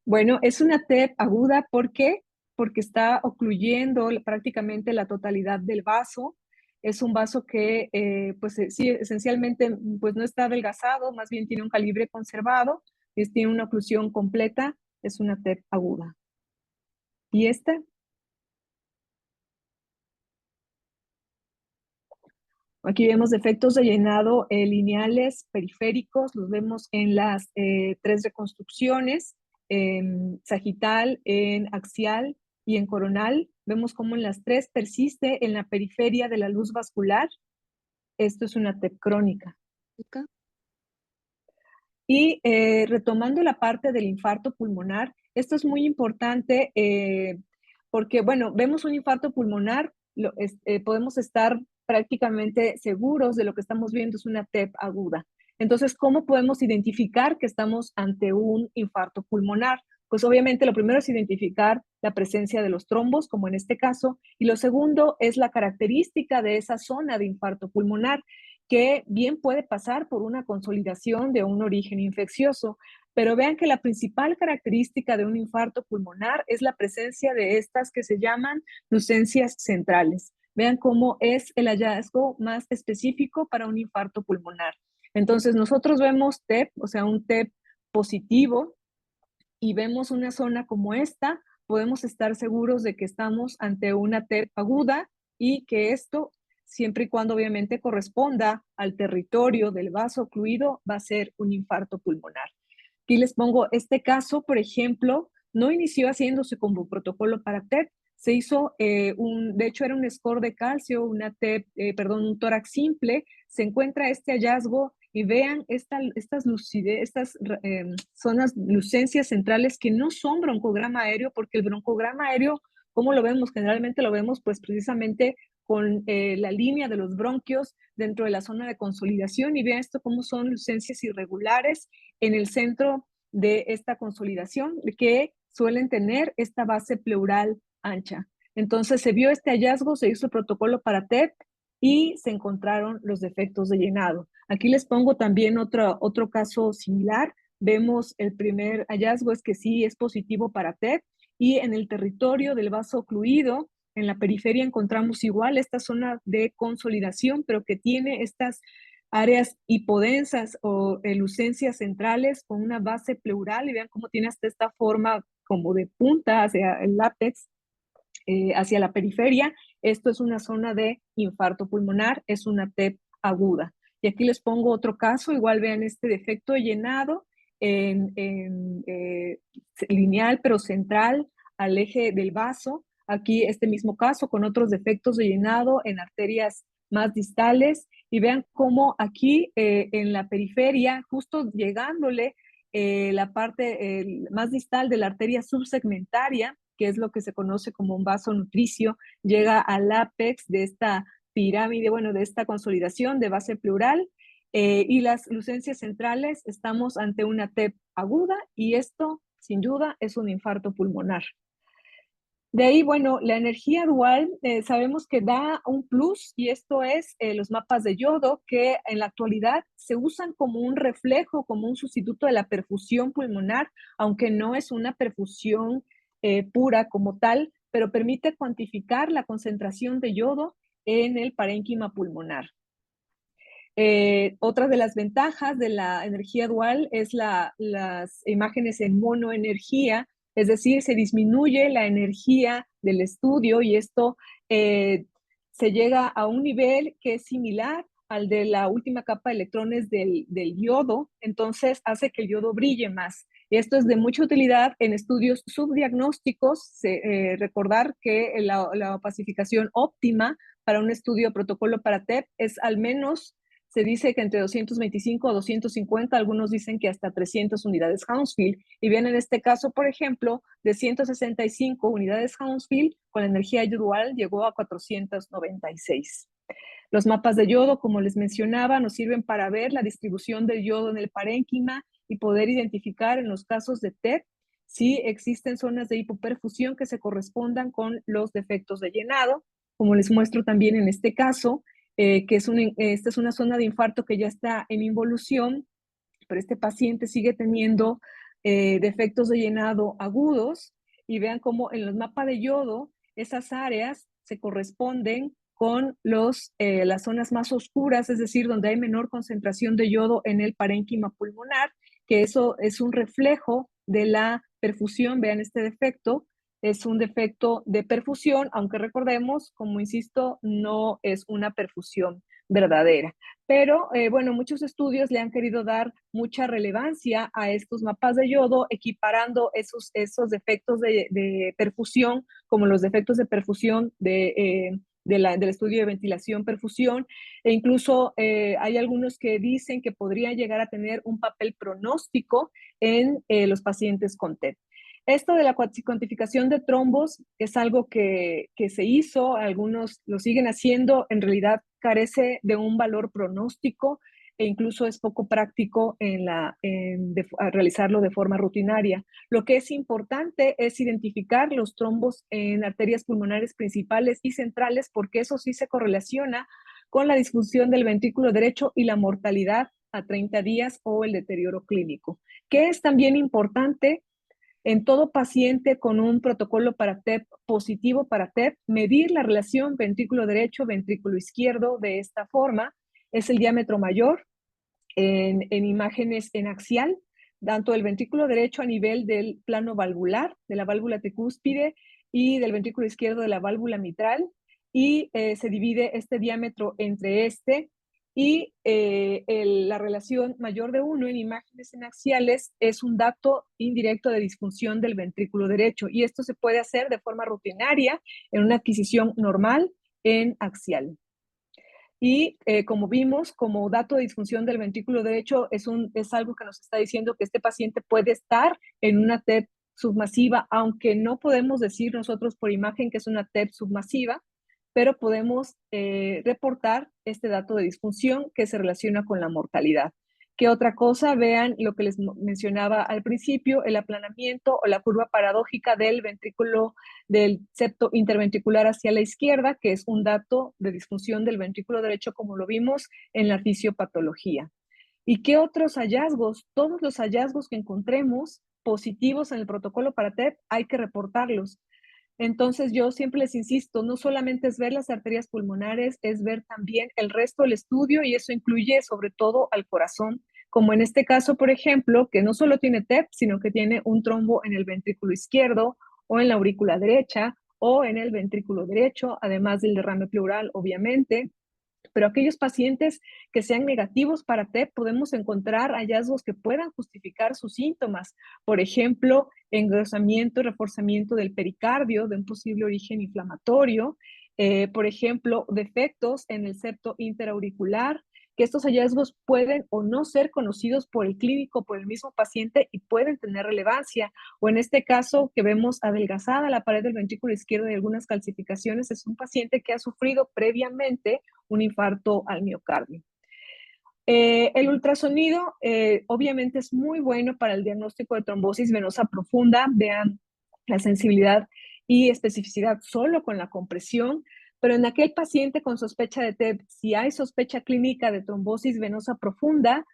S2: bueno, es una TEP aguda, ¿por qué? Porque está ocluyendo prácticamente la totalidad del vaso. Es un vaso que, pues sí, esencialmente, pues no está adelgazado, más bien tiene un calibre conservado, tiene una oclusión completa, es una TEP aguda. ¿Y esta? Aquí vemos defectos de llenado lineales periféricos, los vemos en las tres reconstrucciones, en sagital, en axial y en coronal. Vemos cómo en las tres persiste en la periferia de la luz vascular. Esto es una TEP crónica. Y retomando la parte del infarto pulmonar, esto es muy importante porque, bueno, vemos un infarto pulmonar, podemos estar prácticamente seguros de lo que estamos viendo es una TEP aguda. Entonces, ¿cómo podemos identificar que estamos ante un infarto pulmonar? Pues obviamente lo primero es identificar la presencia de los trombos, como en este caso, y lo segundo es la característica de esa zona de infarto pulmonar que bien puede pasar por una consolidación de un origen infeccioso, pero vean que la principal característica de un infarto pulmonar es la presencia de estas que se llaman lucencias centrales. Vean cómo es el hallazgo más específico para un infarto pulmonar. Entonces, nosotros vemos TEP, o sea, un TEP positivo, y vemos una zona como esta, podemos estar seguros de que estamos ante una TEP aguda y que esto, siempre y cuando obviamente corresponda al territorio del vaso ocluido, va a ser un infarto pulmonar. Aquí les pongo este caso, por ejemplo, no inició haciéndose como protocolo para TEP, se hizo de hecho era un score de calcio, una TEP, perdón, un tórax simple, se encuentra este hallazgo y vean estas zonas, lucencias centrales que no son broncograma aéreo, porque el broncograma aéreo, ¿cómo lo vemos? Generalmente lo vemos pues precisamente con la línea de los bronquios dentro de la zona de consolidación y vean esto cómo son lucencias irregulares en el centro de esta consolidación que suelen tener esta base pleural ancha. Entonces se vio este hallazgo, se hizo el protocolo para TEP y se encontraron los defectos de llenado. Aquí les pongo también otro caso similar. Vemos el primer hallazgo es que sí es positivo para TEP y en el territorio del vaso ocluido, en la periferia encontramos igual esta zona de consolidación, pero que tiene estas áreas hipodensas o lucencias centrales con una base pleural y vean cómo tiene hasta esta forma como de punta hacia el látex, hacia la periferia. Esto es una zona de infarto pulmonar, es una TEP aguda. Y aquí les pongo otro caso, igual vean este defecto de llenado lineal pero central al eje del vaso. Aquí este mismo caso con otros defectos de llenado en arterias más distales y vean cómo aquí en la periferia, justo llegándole la parte más distal de la arteria subsegmentaria, que es lo que se conoce como un vaso nutricio, llega al ápex de esta pirámide, bueno, de esta consolidación de base pleural, y las lucencias centrales, estamos ante una TEP aguda y esto, sin duda, es un infarto pulmonar. De ahí, bueno, la energía dual sabemos que da un plus y esto es los mapas de yodo que en la actualidad se usan como un reflejo, como un sustituto de la perfusión pulmonar, aunque no es una perfusión pura como tal, pero permite cuantificar la concentración de yodo en el parénquima pulmonar. Otra de las ventajas de la energía dual es las imágenes en monoenergía, es decir, se disminuye la energía del estudio y esto se llega a un nivel que es similar al de la última capa de electrones del yodo, entonces hace que el yodo brille más. Y esto es de mucha utilidad en estudios subdiagnósticos, recordar que la opacificación óptima para un estudio protocolo para TEP es al menos se dice que entre 225 o 250, algunos dicen que hasta 300 unidades Hounsfield. Y bien, en este caso, por ejemplo, de 165 unidades Hounsfield, con la energía dual llegó a 496. Los mapas de yodo, como les mencionaba, nos sirven para ver la distribución del yodo en el parénquima y poder identificar en los casos de TEP si existen zonas de hipoperfusión que se correspondan con los defectos de llenado, como les muestro también en este caso, que esta es una zona de infarto que ya está en involución, pero este paciente sigue teniendo defectos de llenado agudos, y vean cómo en los mapas de yodo esas áreas se corresponden con las zonas más oscuras, es decir, donde hay menor concentración de yodo en el parénquima pulmonar, que eso es un reflejo de la perfusión. Vean este defecto, es un defecto de perfusión, aunque recordemos, como insisto, no es una perfusión verdadera. Pero bueno, muchos estudios le han querido dar mucha relevancia a estos mapas de yodo, equiparando esos defectos de perfusión, como los defectos de perfusión del estudio de ventilación-perfusión, e incluso hay algunos que dicen que podrían llegar a tener un papel pronóstico en los pacientes con TEP. Esto de la cuantificación de trombos es algo que se hizo, algunos lo siguen haciendo, en realidad carece de un valor pronóstico e incluso es poco práctico realizarlo de forma rutinaria. Lo que es importante es identificar los trombos en arterias pulmonares principales y centrales, porque eso sí se correlaciona con la disfunción del ventrículo derecho y la mortalidad a 30 días o el deterioro clínico. ¿Qué es también importante? En todo paciente con un protocolo para TEP positivo para TEP, medir la relación ventrículo derecho, ventrículo izquierdo de esta forma. Es el diámetro mayor en imágenes en axial, tanto el ventrículo derecho a nivel del plano valvular, de la válvula tricúspide, y del ventrículo izquierdo de la válvula mitral, y se divide este diámetro entre y la relación mayor de 1 en imágenes en axiales es un dato indirecto de disfunción del ventrículo derecho, y esto se puede hacer de forma rutinaria en una adquisición normal en axial. Y como vimos, como dato de disfunción del ventrículo derecho, es algo que nos está diciendo que este paciente puede estar en una TEP submasiva, aunque no podemos decir nosotros por imagen que es una TEP submasiva, pero podemos reportar este dato de disfunción que se relaciona con la mortalidad. ¿Qué otra cosa? Vean lo que les mencionaba al principio, el aplanamiento o la curva paradójica del ventrículo del septo interventricular hacia la izquierda, que es un dato de disfunción del ventrículo derecho, como lo vimos en la fisiopatología. ¿Y qué otros hallazgos? Todos los hallazgos que encontremos positivos en el protocolo para TEP hay que reportarlos. Entonces yo siempre les insisto, no solamente es ver las arterias pulmonares, es ver también el resto del estudio, y eso incluye sobre todo al corazón, como en este caso, por ejemplo, que no solo tiene TEP, sino que tiene un trombo en el ventrículo izquierdo o en la aurícula derecha o en el ventrículo derecho, además del derrame pleural, obviamente. Pero aquellos pacientes que sean negativos para TEP, podemos encontrar hallazgos que puedan justificar sus síntomas. Por ejemplo, engrosamiento y reforzamiento del pericardio de un posible origen inflamatorio. Por ejemplo, defectos en el septo interauricular, que estos hallazgos pueden o no ser conocidos por el clínico, por el mismo paciente, y pueden tener relevancia. O en este caso, que vemos adelgazada la pared del ventrículo izquierdo y algunas calcificaciones, es un paciente que ha sufrido previamente un infarto al miocardio. El ultrasonido obviamente es muy bueno para el diagnóstico de trombosis venosa profunda. Vean la sensibilidad y especificidad solo con la compresión, pero en aquel paciente con sospecha de TEP, si hay sospecha clínica de trombosis venosa profunda,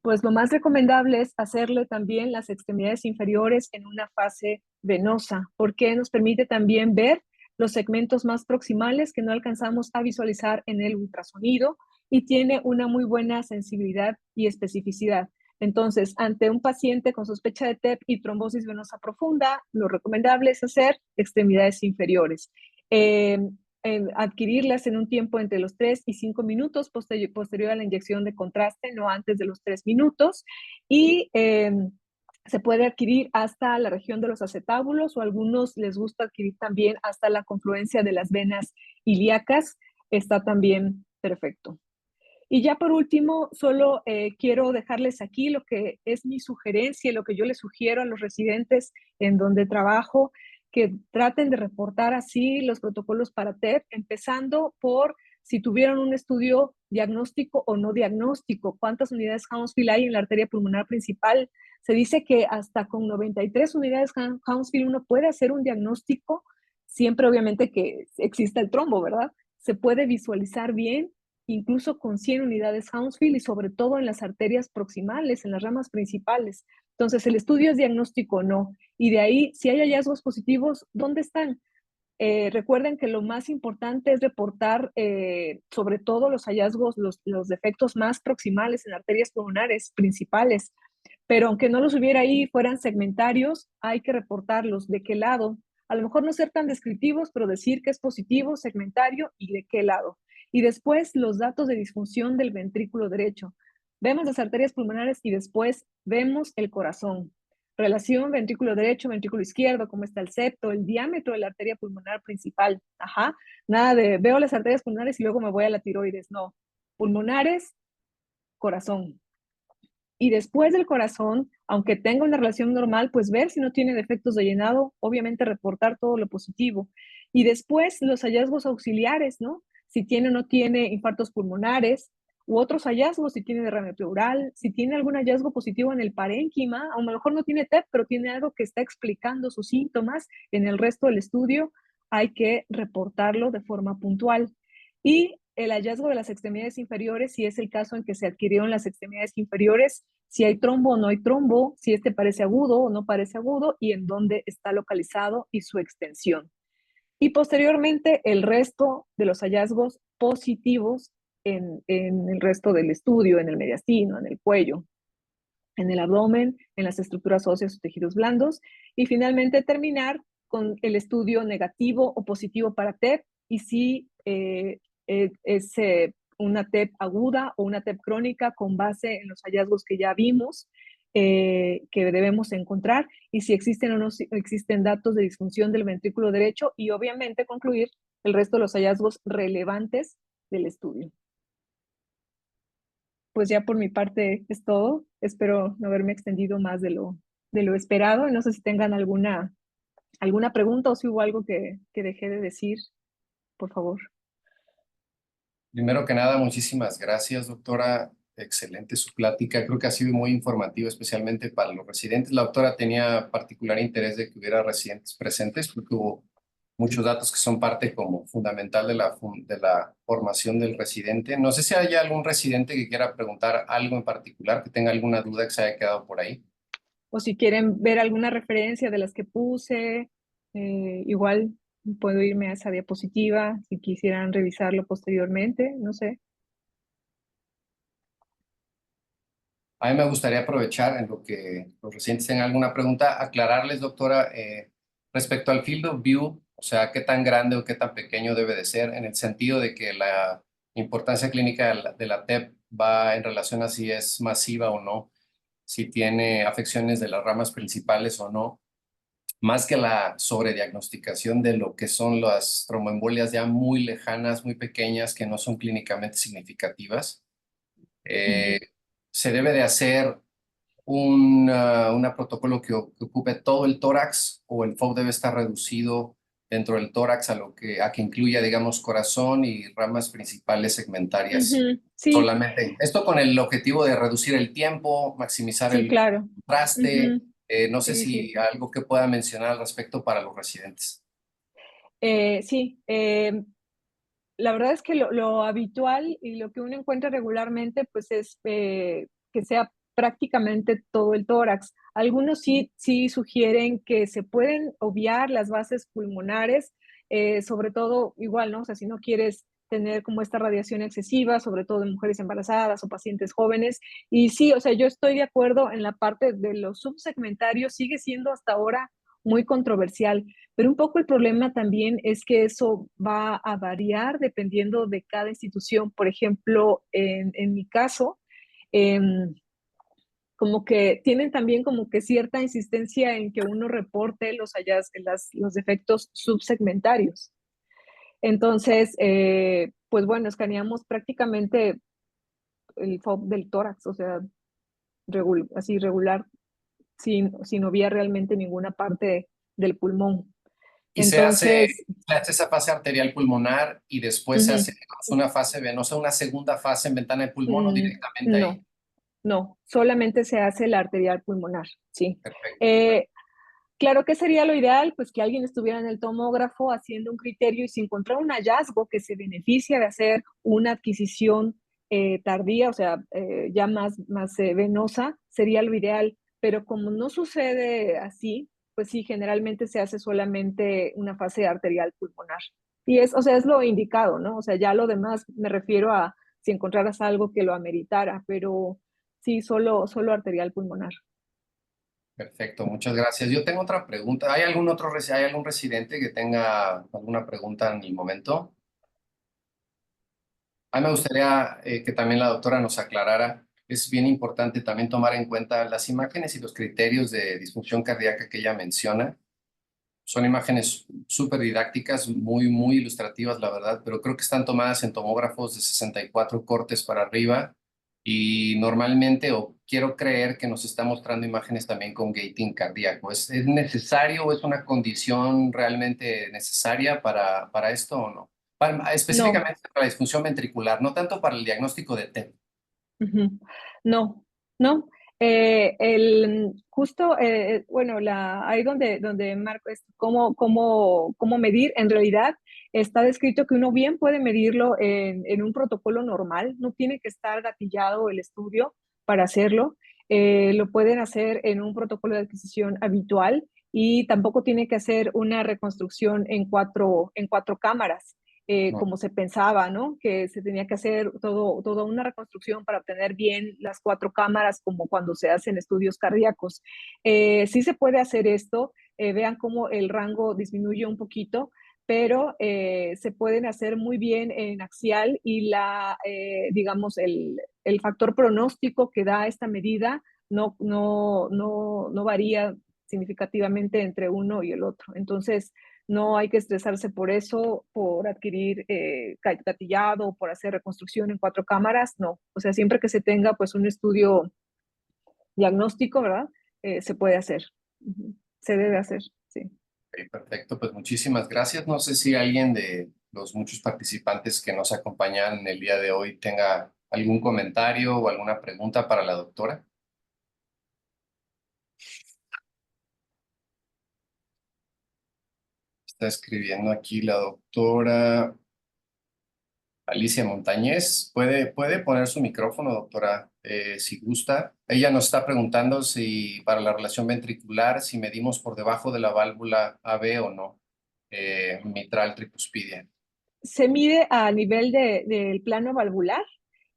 S2: pues lo más recomendable es hacerle también las extremidades inferiores en una fase venosa, porque nos permite también ver los segmentos más proximales que no alcanzamos a visualizar en el ultrasonido, y tiene una muy buena sensibilidad y especificidad. Entonces, ante un paciente con sospecha de TEP y trombosis venosa profunda, lo recomendable es hacer extremidades inferiores. Adquirirlas en un tiempo entre los 3 y 5 minutos posterior a la inyección de contraste, no antes de los 3 minutos, y se puede adquirir hasta la región de los acetábulos, o a algunos les gusta adquirir también hasta la confluencia de las venas ilíacas, está también perfecto. Y ya por último, solo quiero dejarles aquí lo que es mi sugerencia, lo que yo les sugiero a los residentes en donde trabajo, que traten de reportar así los protocolos para TEP, empezando por si tuvieron un estudio diagnóstico o no diagnóstico, cuántas unidades Hounsfield hay en la arteria pulmonar principal. Se dice que hasta con 93 unidades Hounsfield uno puede hacer un diagnóstico, siempre obviamente que exista el trombo, ¿verdad? Se puede visualizar bien, incluso con 100 unidades Hounsfield y sobre todo en las arterias proximales, en las ramas principales. Entonces, el estudio es diagnóstico o no. Y de ahí, si hay hallazgos positivos, ¿dónde están? Recuerden que lo más importante es reportar sobre todo los hallazgos, los defectos más proximales en arterias pulmonares principales, pero aunque no los hubiera ahí, fueran segmentarios, hay que reportarlos. ¿De qué lado? A lo mejor no ser tan descriptivos, pero decir que es positivo, segmentario y de qué lado. Y después los datos de disfunción del ventrículo derecho. Vemos las arterias pulmonares y después vemos el corazón. Relación ventrículo derecho, ventrículo izquierdo, cómo está el septo, el diámetro de la arteria pulmonar principal. Ajá. Nada de veo las arterias pulmonares y luego me voy a la tiroides. No. Pulmonares, corazón. Y después del corazón, aunque tenga una relación normal, pues ver si no tiene defectos de llenado, obviamente reportar todo lo positivo. Y después los hallazgos auxiliares, ¿no? Si tiene o no tiene infartos pulmonares, u otros hallazgos, si tiene derrame pleural, si tiene algún hallazgo positivo en el parénquima, a lo mejor no tiene TEP, pero tiene algo que está explicando sus síntomas en el resto del estudio, hay que reportarlo de forma puntual. Y el hallazgo de las extremidades inferiores, si es el caso en que se adquirieron las extremidades inferiores, si hay trombo o no hay trombo, si este parece agudo o no parece agudo y en dónde está localizado y su extensión. Y posteriormente el resto de los hallazgos positivos en el resto del estudio, en el mediastino, en el cuello, en el abdomen, en las estructuras óseas o tejidos blandos. Y finalmente terminar con el estudio negativo o positivo para TEP y si es una TEP aguda o una TEP crónica con base en los hallazgos que ya vimos que debemos encontrar y si existen o no existen datos de disfunción del ventrículo derecho y obviamente concluir el resto de los hallazgos relevantes del estudio. Pues ya por mi parte es todo. Espero no haberme extendido más de lo esperado. No sé si tengan alguna pregunta o si hubo algo que dejé de decir, por favor.
S1: Primero que nada, muchísimas gracias, doctora. Excelente su plática. Creo que ha sido muy informativa, especialmente para los residentes. La doctora tenía particular interés de que hubiera residentes presentes, porque hubo muchos datos que son parte como fundamental de la formación del residente. No sé si hay algún residente que quiera preguntar algo en particular, que tenga alguna duda que se haya quedado por ahí.
S2: O si quieren ver alguna referencia de las que puse, igual puedo irme a esa diapositiva si quisieran revisarlo posteriormente, no sé.
S1: A mí me gustaría aprovechar en lo que los residentes tengan alguna pregunta, aclararles, doctora, respecto al field of view, o sea, qué tan grande o qué tan pequeño debe de ser, en el sentido de que la importancia clínica de la TEP va en relación a si es masiva o no, si tiene afecciones de las ramas principales o no, más que la sobrediagnosticación de lo que son las tromboembolias ya muy lejanas, muy pequeñas, que no son clínicamente significativas. Se debe de hacer un protocolo que ocupe todo el tórax o el FOB debe estar reducido dentro del tórax a que incluya, digamos, corazón y ramas principales segmentarias.
S2: Sí,
S1: Solamente. Esto con el objetivo de reducir el tiempo, maximizar
S2: sí,
S1: el
S2: claro.
S1: contraste. No sé
S2: Sí,
S1: si
S2: sí.
S1: algo que pueda mencionar al respecto para los residentes.
S2: Sí, la verdad es que lo habitual y lo que uno encuentra regularmente, pues es que sea prácticamente todo el tórax. Algunos sí sugieren que se pueden obviar las bases pulmonares, sobre todo igual, ¿no? O sea, si no quieres tener como esta radiación excesiva, sobre todo en mujeres embarazadas o pacientes jóvenes. Y sí, o sea, yo estoy de acuerdo en la parte de los subsegmentarios, sigue siendo hasta ahora muy controversial. Pero un poco el problema también es que eso va a variar dependiendo de cada institución. Por ejemplo, en mi caso, em, como que tienen también como que cierta insistencia en que uno reporte los defectos subsegmentarios. Entonces, pues bueno, escaneamos prácticamente el FOB del tórax, o sea, así regular, sin obviar realmente ninguna parte del pulmón.
S1: Y
S2: Entonces,
S1: se hace esa fase arterial pulmonar y después se hace
S2: ujú,
S1: digamos, una fase venosa, una segunda fase en ventana de pulmón o directamente ahí.
S2: no, no, solamente se hace la arterial pulmonar, sí.
S1: Perfecto.
S2: Eh, Claro que sería lo ideal, pues que alguien estuviera en el tomógrafo haciendo un criterio y si encontrar un hallazgo que se beneficia de hacer una adquisición tardía, o sea, ya más venosa, sería lo ideal. Pero como no sucede así, pues sí, generalmente se hace solamente una fase arterial pulmonar. Y o sea, es lo indicado, ¿no? O sea, ya lo demás me refiero a si encontraras algo que lo ameritara, pero sí, solo arterial pulmonar.
S1: Perfecto, muchas gracias. Yo tengo otra pregunta. ¿Hay algún residente que tenga alguna pregunta en el momento? A mí me gustaría que también la doctora nos aclarara. Es bien importante también tomar en cuenta las imágenes y los criterios de disfunción cardíaca que ella menciona. Son imágenes súper didácticas, muy ilustrativas, la verdad, pero creo que están tomadas en tomógrafos de 64 cortes para arriba y normalmente, o quiero creer que nos está mostrando imágenes también con gating cardíaco. ¿Es necesario o es una condición realmente necesaria para esto o no?
S2: No.
S1: Específicamente para la disfunción ventricular, no tanto para el diagnóstico de TED.
S2: Ujú. No, no. Justo, bueno, ahí donde marco es cómo medir, en realidad está descrito que uno bien puede medirlo en un protocolo normal, no tiene que estar gatillado el estudio para hacerlo, lo pueden hacer en un protocolo de adquisición habitual y tampoco tiene que hacer una reconstrucción en cuatro cámaras
S1: No.
S2: como se pensaba, ¿no? Que se tenía que hacer toda una reconstrucción para obtener bien las cuatro cámaras, como cuando se hacen estudios cardíacos. Sí se puede hacer esto, vean cómo el rango disminuye un poquito, pero se pueden hacer muy bien en axial y digamos, el factor pronóstico que da esta medida no varía significativamente entre uno y el otro. Entonces, no hay que estresarse por eso, por adquirir gatillado, por hacer reconstrucción en cuatro cámaras, no. O sea, siempre que se tenga pues un estudio diagnóstico, ¿verdad? Se puede hacer. Se debe hacer, sí.
S1: Ok, perfecto, pues muchísimas gracias. No sé si alguien de los muchos participantes que nos acompañan el día de hoy tenga algún comentario o alguna pregunta para la doctora. Está escribiendo aquí la doctora Alicia Montañez. ¿Puede poner su micrófono, doctora, si gusta? Ella nos está preguntando si para la relación ventricular, si medimos por debajo de la válvula AB o no, mitral tricuspidia.
S2: Se mide a nivel del plano valvular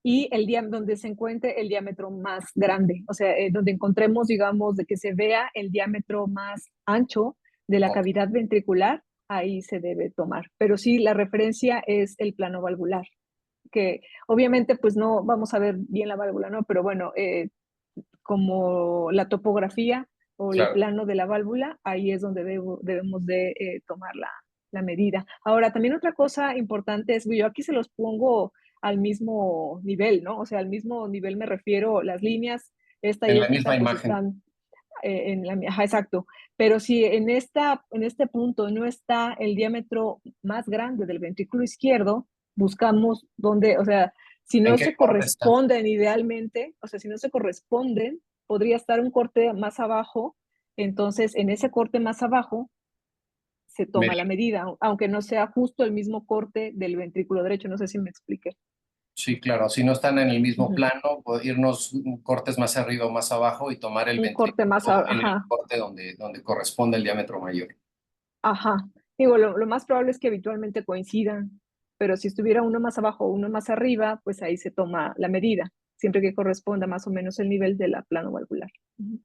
S2: y donde se encuentre el diámetro más grande, o sea, donde encontremos, digamos, de que se vea el diámetro más ancho de la
S1: Ok.
S2: cavidad ventricular, ahí se debe tomar. Pero sí, la referencia es el plano valvular, que obviamente pues no vamos a ver bien la válvula, ¿no? Pero bueno, como la topografía o el
S1: Claro.
S2: plano de la válvula, ahí es donde debemos de tomar la medida. Ahora, también otra cosa importante es, yo aquí se los pongo al mismo nivel, ¿no? O sea, al mismo nivel me refiero, las líneas, esta
S1: En
S2: y
S1: la misma
S2: esta, pues
S1: imagen.
S2: están ajá, exacto. Pero si en este punto no está el diámetro más grande del ventrículo izquierdo, buscamos dónde, o sea, si
S1: ¿En
S2: no
S1: qué
S2: se
S1: corte está?
S2: corresponden idealmente, o sea, si no se corresponden, podría estar un corte más abajo. Entonces, en ese corte más abajo se toma la medida, aunque no sea justo el mismo corte del ventrículo derecho. No sé si me expliqué.
S1: Sí, claro, si no están en el mismo
S2: Ujú.
S1: plano, irnos cortes más arriba o más abajo y tomar el
S2: Un corte más,
S1: ventrículo en el
S2: ajá,
S1: corte donde corresponde el diámetro mayor.
S2: ajá. Digo, lo más probable es que habitualmente coincidan, pero si estuviera uno más abajo o uno más arriba, pues ahí se toma la medida, siempre que corresponda más o menos el nivel de la plano valvular. Ujú.